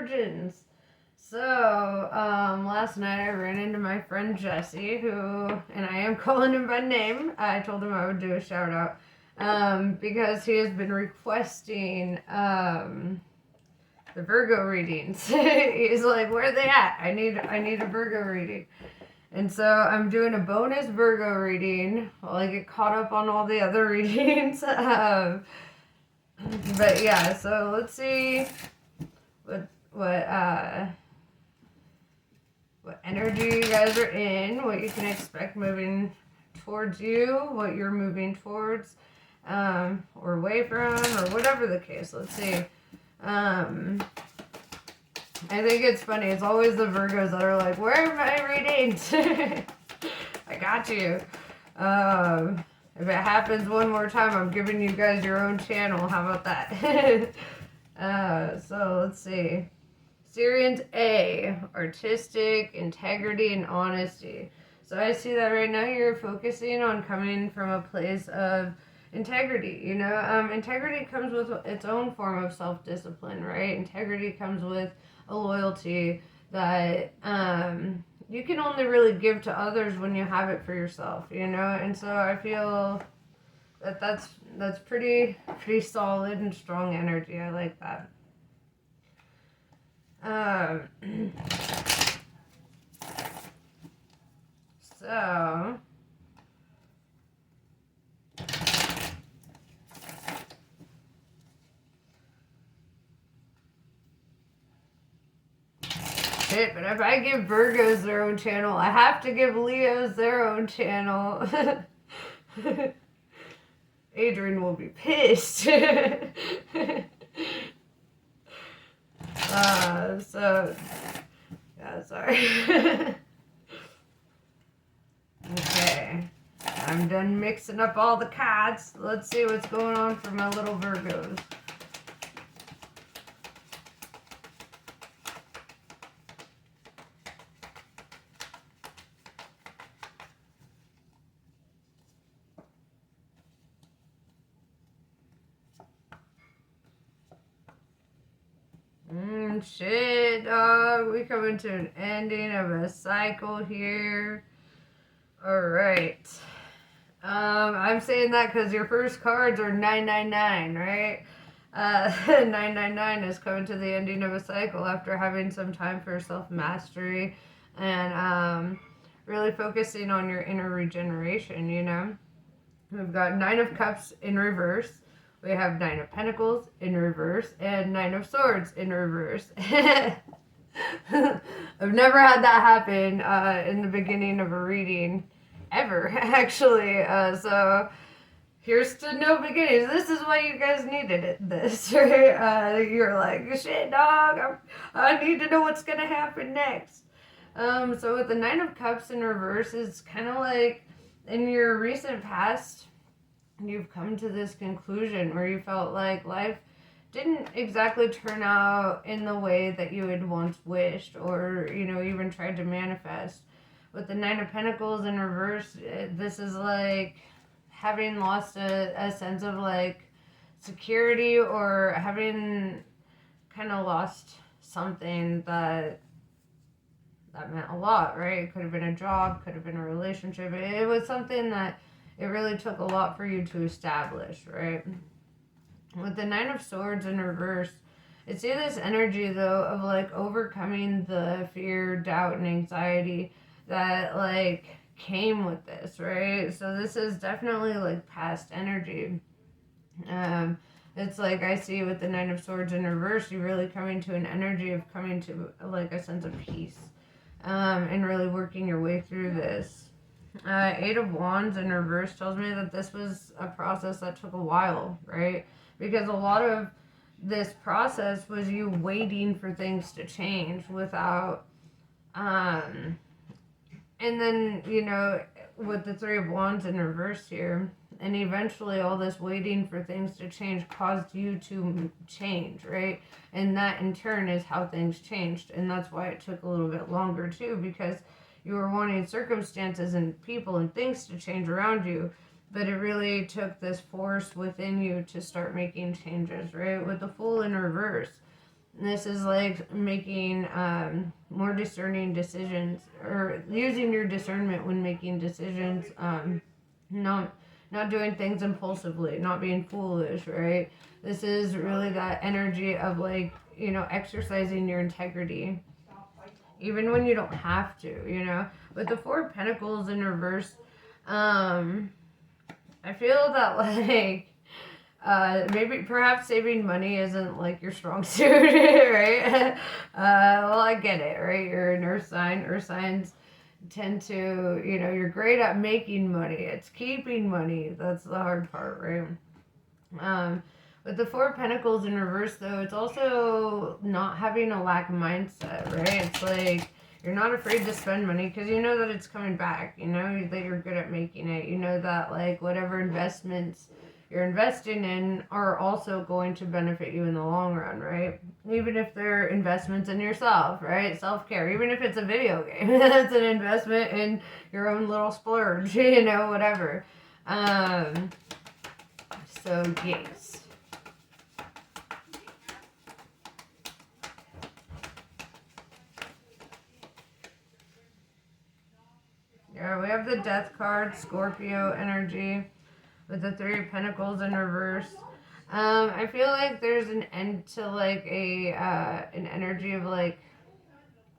Virgins. So, last night I ran into my friend Jesse, who, and I am calling him by name. I told him I would do a shout out, because he has been requesting, the Virgo readings. He's like, where are they at? I need a Virgo reading. And so I'm doing a bonus Virgo reading while I get caught up on all the other readings. But yeah, so let's see what energy you guys are in, what you can expect moving towards you, what you're moving towards, or away from, or whatever the case. Let's see. I think it's funny. It's always the Virgos that are like, where are my readings? I got you. If it happens one more time, I'm giving you guys your own channel. How about that? So let's see. Syrians A, artistic, integrity, and honesty. So I see that right now you're focusing on coming from a place of integrity. Integrity comes with its own form of self-discipline, right? Integrity comes with a loyalty that you can only really give to others when you have it for yourself, and so I feel that that's pretty solid and strong energy. I like that. So shit, but if I give Virgos their own channel, I have to give Leos their own channel. Adrian will be pissed. Yeah, sorry. Okay, I'm done mixing up all the cards. Let's see what's going on for my little Virgos. Shit, dog. We coming to an ending of a cycle here. Alright. I'm saying that because your first cards are 999, right? 999 is coming to the ending of a cycle after having some time for self-mastery and really focusing on your inner regeneration, We've got 9 of Cups in reverse. We have 9 of Pentacles in reverse and 9 of Swords in reverse. I've never had that happen in the beginning of a reading ever, actually. So here's to no beginnings. This is why you guys needed this, right? You're like, shit, dog, I need to know what's going to happen next. So with the 9 of Cups in reverse, it's kind of like in your recent past, you've come to this conclusion where you felt like life didn't exactly turn out in the way that you had once wished or, even tried to manifest. With the 9 of Pentacles in reverse, this is like having lost a sense of like security or having kind of lost something that meant a lot, right? It could have been a job, could have been a relationship. It was something that it really took a lot for you to establish, right? With the 9 of Swords in reverse, I see this energy, though, of, like, overcoming the fear, doubt, and anxiety that, like, came with this, right? So this is definitely, like, past energy. It's like I see with the 9 of Swords in reverse, you're really coming to an energy of coming to, like, a sense of peace, and really working your way through this. 8 of Wands in reverse tells me that this was a process that took a while, right? Because a lot of this process was you waiting for things to change without, and then, with the 3 of Wands in reverse here, and eventually all this waiting for things to change caused you to change, right? And that in turn is how things changed. And that's why it took a little bit longer too, because you were wanting circumstances and people and things to change around you, but it really took this force within you to start making changes, right? With the Fool in reverse, This is like making more discerning decisions, or using your discernment when making decisions. Not not doing things impulsively, not being foolish, right? This is really that energy of like, exercising your integrity, even when you don't have to, With the Four of Pentacles in reverse, I feel that like maybe perhaps saving money isn't like your strong suit, right? Well, I get it, right? You're an earth sign. Earth signs tend to, you're great at making money. It's keeping money. That's the hard part, right? With the Four of Pentacles in reverse, though, it's also not having a lack mindset, right? It's like you're not afraid to spend money because you know that it's coming back. You know that you're good at making it. You know that, like, whatever investments you're investing in are also going to benefit you in the long run, right? Even if they're investments in yourself, right? Self-care. Even if it's a video game, that's an investment in your own little splurge, whatever. So, yes. Yeah, we have the Death card, Scorpio energy, with the Three of Pentacles in reverse. I feel like there's an end to like an energy of like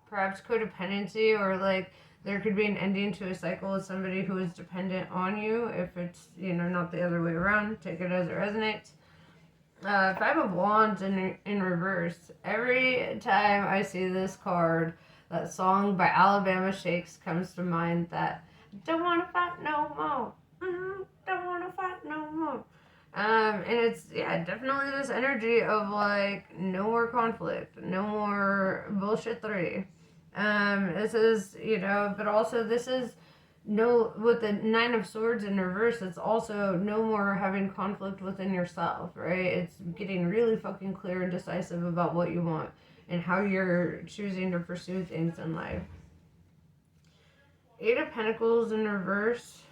perhaps codependency, or like there could be an ending to a cycle with somebody who is dependent on you. If it's not the other way around, take it as it resonates. Five of Wands in reverse. Every time I see this card, that song by Alabama Shakes comes to mind, that don't want to fight no more. Don't want to fight no more. And it's, definitely this energy of like, no more conflict, no more bullshit three. This is, but also this is, no, with the Nine of Swords in reverse, it's also no more having conflict within yourself, right? It's getting really fucking clear and decisive about what you want and how you're choosing to pursue things in life. Eight of Pentacles in reverse.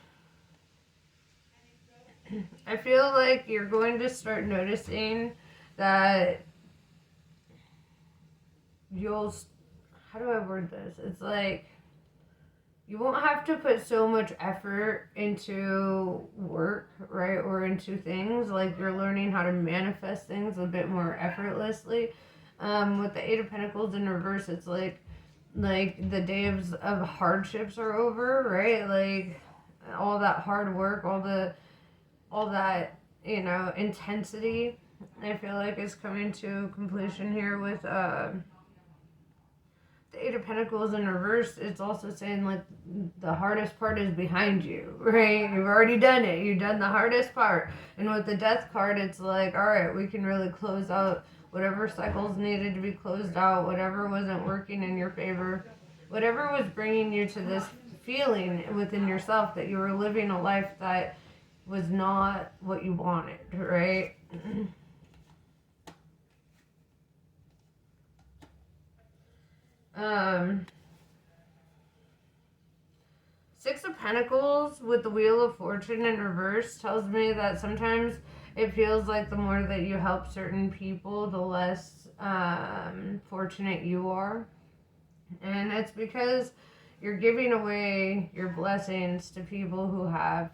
I feel like you're going to start noticing that how do I word this? It's like, you won't have to put so much effort into work, right? Or into things. Like, you're learning how to manifest things a bit more effortlessly. With the Eight of Pentacles in reverse, it's like the days of hardships are over, right? Like, all that hard work, all that, intensity, I feel like is coming to completion here with, the Eight of Pentacles in reverse. It's also saying like the hardest part is behind you, right? You've already done it. You've done the hardest part. And with the Death card, it's like, all right, we can really close out whatever cycles needed to be closed out, whatever wasn't working in your favor, whatever was bringing you to this feeling within yourself that you were living a life that was not what you wanted, right? Six of Pentacles with the Wheel of Fortune in reverse tells me that sometimes it feels like the more that you help certain people, the less fortunate you are. And it's because you're giving away your blessings to people who have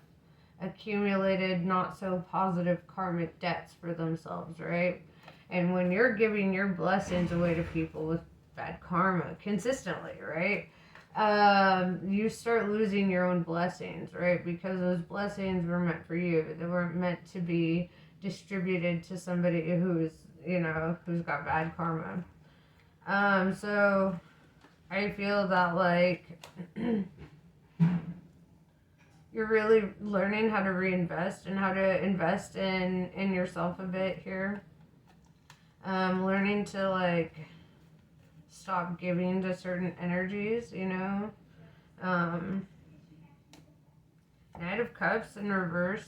accumulated not so positive karmic debts for themselves, right? And when you're giving your blessings away to people with bad karma consistently, right? You start losing your own blessings, right? Because those blessings were meant for you. They weren't meant to be distributed to somebody who's got bad karma. So I feel that like you're really learning how to reinvest and how to invest in yourself a bit here. Learning to like stop giving to certain energies, Knight of Cups in reverse.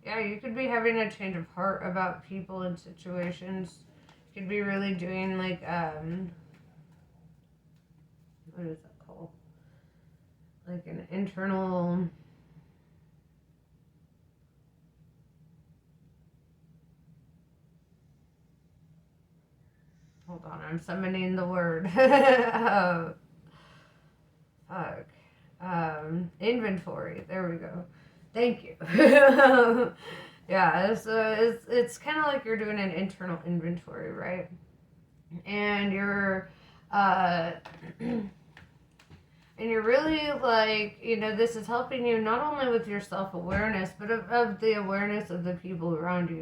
Yeah, you could be having a change of heart about people and situations. You could be really doing like, what is that called? Like an internal... hold on, I'm summoning the word. Fuck. Inventory. There we go. Thank you. Yeah, so it's kind of like you're doing an internal inventory, right? And uh, and you're really like, this is helping you not only with your self-awareness, but of the awareness of the people around you.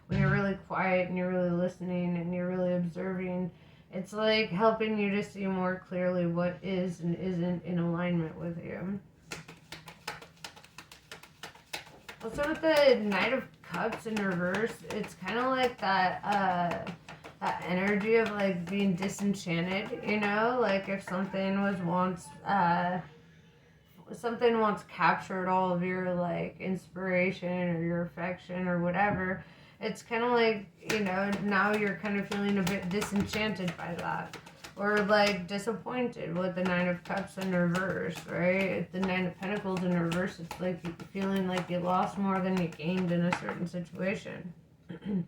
When you're really quiet and you're really listening and you're really observing, it's like helping you to see more clearly what is and isn't in alignment with you. Also with the Knight of Cups in reverse, it's kind of like that energy of like being disenchanted, like if something once captured all of your like inspiration or your affection or whatever. It's kind of like, now you're kind of feeling a bit disenchanted by that. Or like disappointed with the Nine of Cups in reverse, right? The Nine of Pentacles in reverse, it's like feeling like you lost more than you gained in a certain situation. And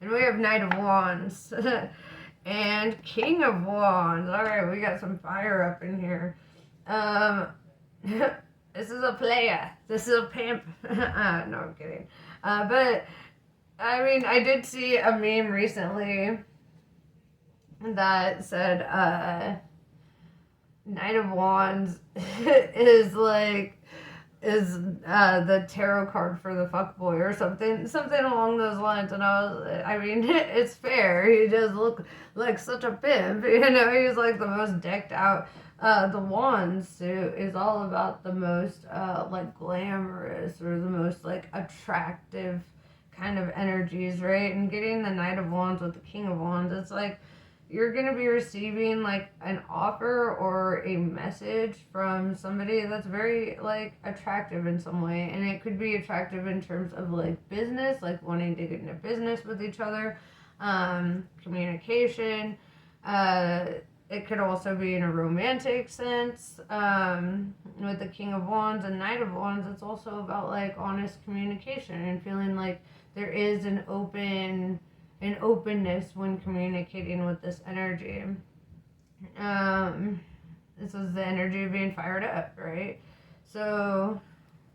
we have Knight of Wands and King of Wands. All right, we got some fire up in here. This is a player. This is a pimp. No, I'm kidding. But I mean, I did see a meme recently that said Knight of Wands is the tarot card for the fuckboy or something along those lines. And I mean, it's fair. He does look like such a pimp. He's like the most decked out. The Wands suit is all about the most like glamorous or the most like attractive kind of energies, right? And getting the Knight of Wands with the King of Wands, it's like you're going to be receiving like an offer or a message from somebody that's very like attractive in some way. And it could be attractive in terms of like business, like wanting to get into business with each other, communication. It could also be in a romantic sense. With the King of Wands and Knight of Wands, it's also about like honest communication and feeling like there is an openness when communicating with this energy. This is the energy of being fired up, right? So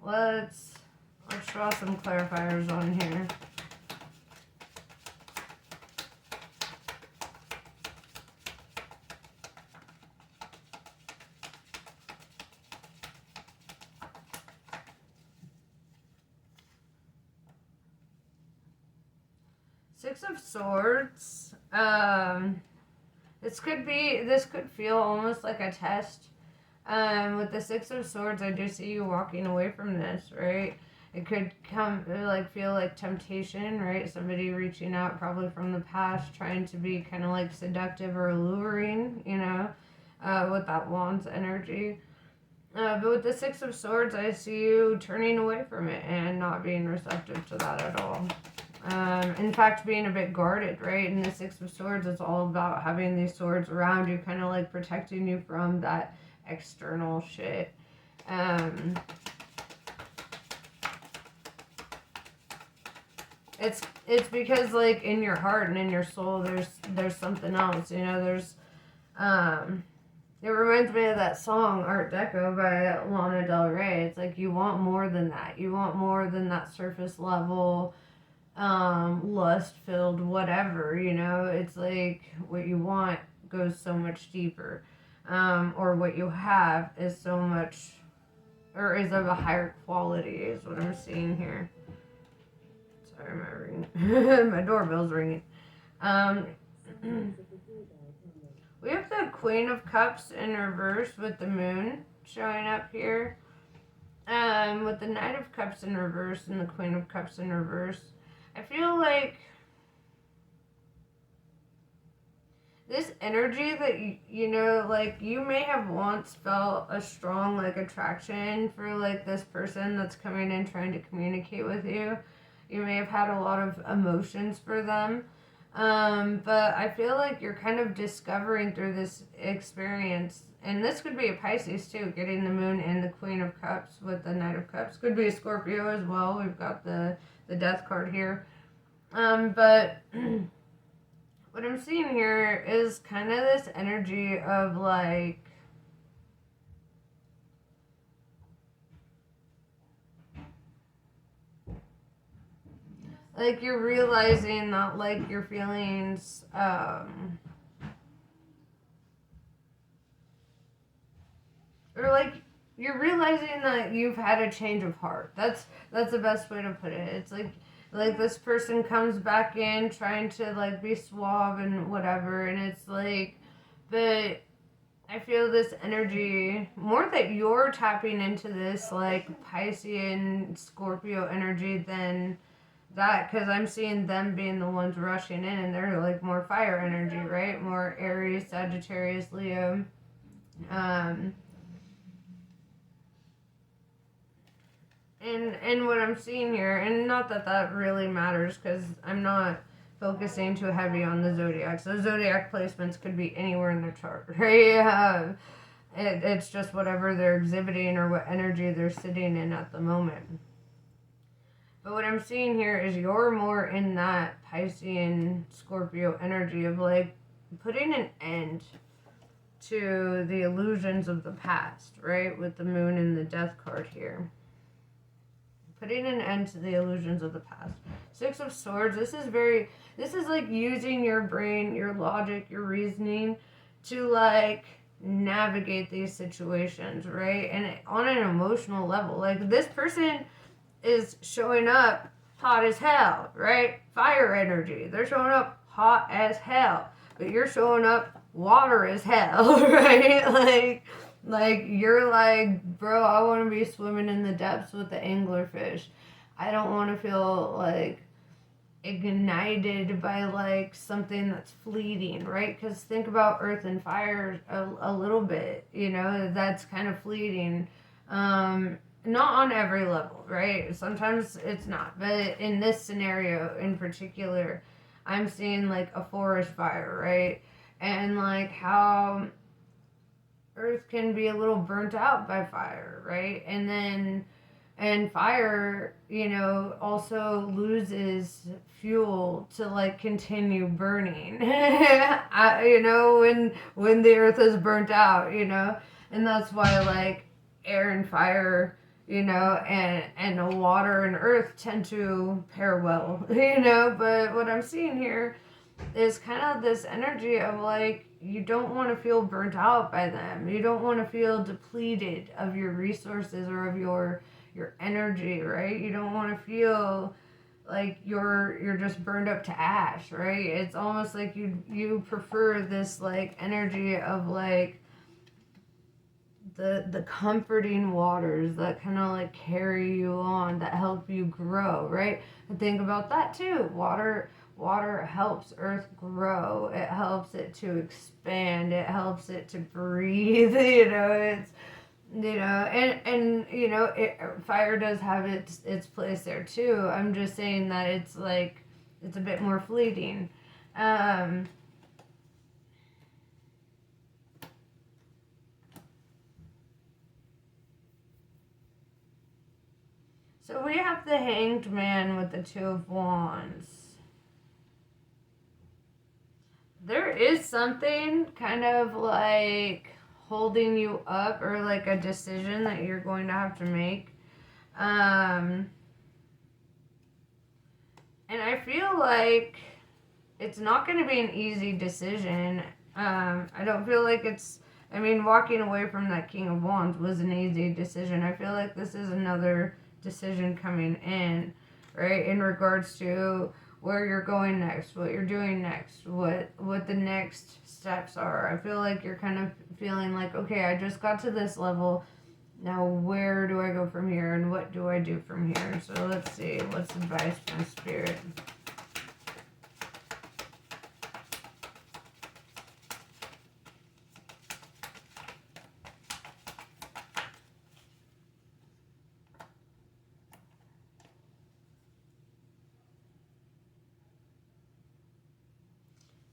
let's draw some clarifiers on here. Six of Swords. This could feel almost like a test. With the Six of Swords, I do see you walking away from this, right? It could feel like temptation, right? Somebody reaching out probably from the past, trying to be kind of like seductive or alluring, with that Wands energy. But with the Six of Swords, I see you turning away from it and not being receptive to that at all. In fact, being a bit guarded, right? In the Six of Swords, it's all about having these swords around you, kind of like protecting you from that external shit. It's because like in your heart and in your soul, there's something else. It reminds me of that song Art Deco by Lana Del Rey. It's like you want more than that. You want more than that surface level. Lust-filled whatever, it's like what you want goes so much deeper, or what you have is so much, or is of a higher quality is what I'm seeing here. Sorry, my doorbell's ringing. We have the Queen of Cups in reverse with the Moon showing up here, with the Knight of Cups in reverse and the Queen of Cups in reverse. I feel like this energy that, like you may have once felt a strong like attraction for like this person that's coming in trying to communicate with you. You may have had a lot of emotions for them. But I feel like you're kind of discovering through this experience, and this could be a Pisces too, getting the Moon and the Queen of Cups with the Knight of Cups. Could be a Scorpio as well. We've got the Death card here. But what I'm seeing here is kind of this energy of like you're realizing that like your feelings or like you're realizing that you've had a change of heart. That's the best way to put it. It's like this person comes back in trying to like be suave and whatever, and it's like, but I feel this energy more that you're tapping into this like Piscean Scorpio energy than that, because I'm seeing them being the ones rushing in, and they're like more fire energy, right? More Aries, Sagittarius, Leo. Um, and what I'm seeing here, and not that that really matters, because I'm not focusing too heavy on the zodiac. So zodiac placements could be anywhere in the chart, right? It's just whatever they're exhibiting or what energy they're sitting in at the moment. But what I'm seeing here is you're more in that Piscean Scorpio energy of like putting an end to the illusions of the past, right? With the moon and the death card here. Putting an end to the illusions of the past. Six of Swords, this is like using your brain, your logic, your reasoning to like navigate these situations, right? And on an emotional level, like this person is showing up hot as hell, right? Fire energy. They're showing up hot as hell. But you're showing up water as hell, right? Like you're like, bro, I want to be swimming in the depths with the anglerfish. I don't want to feel like ignited by like something that's fleeting, right? Because think about earth and fire a little bit, you know, that's kind of fleeting. Not on every level, right? Sometimes it's not, but in this scenario in particular, I'm seeing like a forest fire, right? And like how earth can be a little burnt out by fire, right? And fire, you know, also loses fuel to like continue burning. You know, when the earth is burnt out, you know, and that's why like air and fire, you know, and water and earth tend to pair well, you know. But what I'm seeing here is kind of this energy of like you don't want to feel burnt out by them. You don't want to feel depleted of your resources or of your energy, right? You don't want to feel like you're just burned up to ash, right? It's almost like you prefer this like energy of like the comforting waters that kind of like carry you on, that help you grow, right? And think about that too. Water helps earth grow. It helps it to expand. It helps it to breathe. You know, it's, you know, and you know, fire does have its place there too. I'm just saying that it's like it's a bit more fleeting. So we have the Hanged Man with the Two of Wands. There is something kind of like holding you up, or like a decision that you're going to have to make. And I feel like it's not going to be an easy decision. I don't feel like it's, I mean, walking away from that King of Wands was an easy decision. I feel like this is another decision coming in, right? In regards to where you're going next, what you're doing next, what the next steps are. I feel like you're kind of feeling like, okay, I just got to this level. Now where do I go from here, and what do I do from here? So let's see, what's advice from Spirit?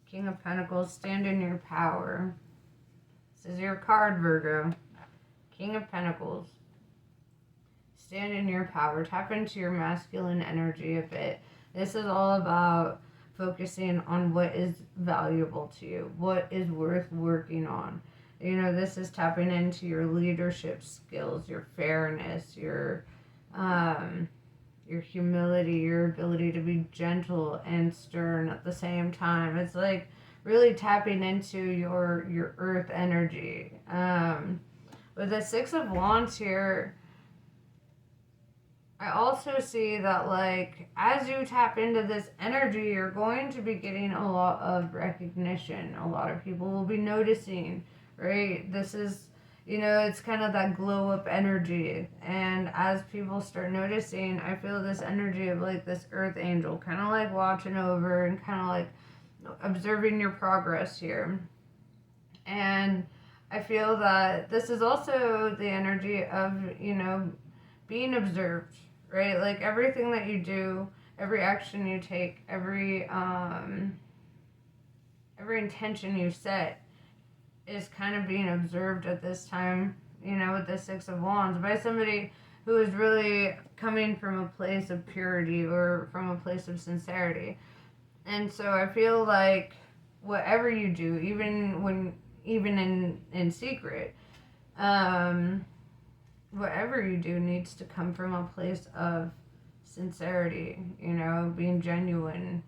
King of Pentacles, stand in your power. This is your card, Virgo. King of Pentacles. Stand in your power. Tap into your masculine energy a bit. This is all about focusing on what is valuable to you, what is worth working on. You know, this is tapping into your leadership skills, your fairness, your humility, your ability to be gentle and stern at the same time. It's like really tapping into your earth energy. With the Six of Wands here, I also see that, like, as you tap into this energy, you're going to be getting a lot of recognition. A lot of people will be noticing, right? This is, you know, it's kind of that glow up energy. And as people start noticing, I feel this energy of like this earth angel kind of like watching over and kind of like observing your progress here. And I feel that this is also the energy of, you know, being observed, right? Like everything that you do, every action you take, every intention you set is kind of being observed at this time, you know, with the Six of Wands, by somebody who is really coming from a place of purity or from a place of sincerity. And so I feel like whatever you do, even in secret, whatever you do needs to come from a place of sincerity, you know, being genuine,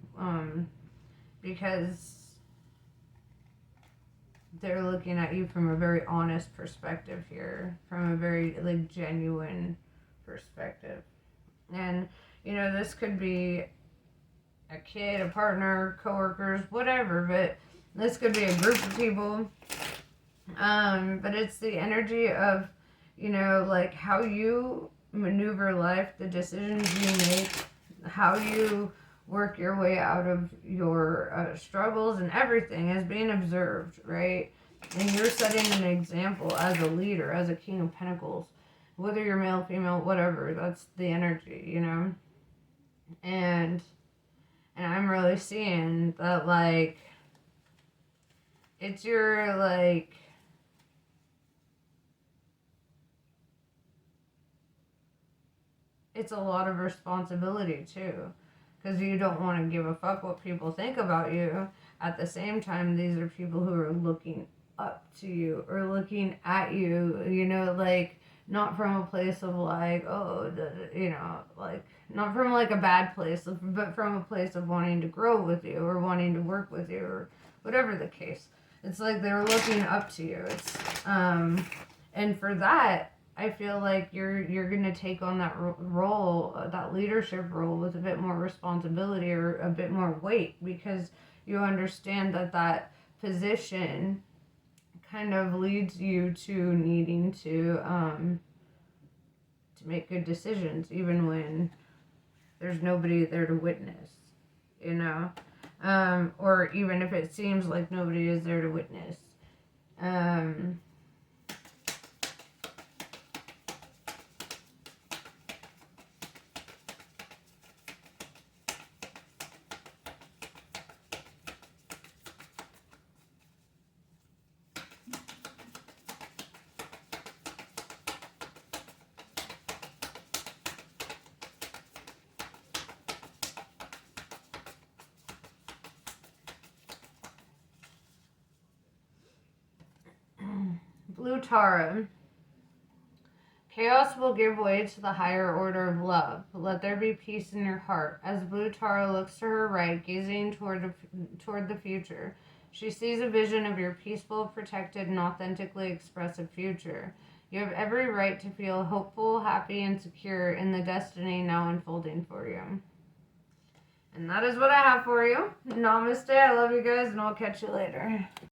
because they're looking at you from a very honest perspective here, from a very like genuine perspective. And you know, this could be a kid, a partner, coworkers, whatever, but this could be a group of people. But it's the energy of, you know, like how you maneuver life, the decisions you make, how you work your way out of your struggles and everything is being observed, right? And you're setting an example as a leader, as a King of Pentacles, whether you're male, female, whatever. That's the energy, you know. And I'm really seeing that, like, it's your like it's a lot of responsibility too, because you don't want to give a fuck what people think about you. At the same time, these are people who are looking up to you or looking at you, you know, like not from a place of like, oh, you know, like not from like a bad place, but from a place of wanting to grow with you or wanting to work with you or whatever the case. It's like they're looking up to you. It's and for that, I feel like you're gonna take on that role, that leadership role, with a bit more responsibility or a bit more weight, because you understand that that position kind of leads you to needing to make good decisions, even when there's nobody there to witness, you know, or even if it seems like nobody is there to witness. Blue Tara. Chaos will give way to the higher order of love. Let there be peace in your heart. As Blue Tara looks to her right, gazing toward the future, she sees a vision of your peaceful, protected, and authentically expressive future. You have every right to feel hopeful, happy, and secure in the destiny now unfolding for you. And that is what I have for you. Namaste. I love you guys, and I'll catch you later.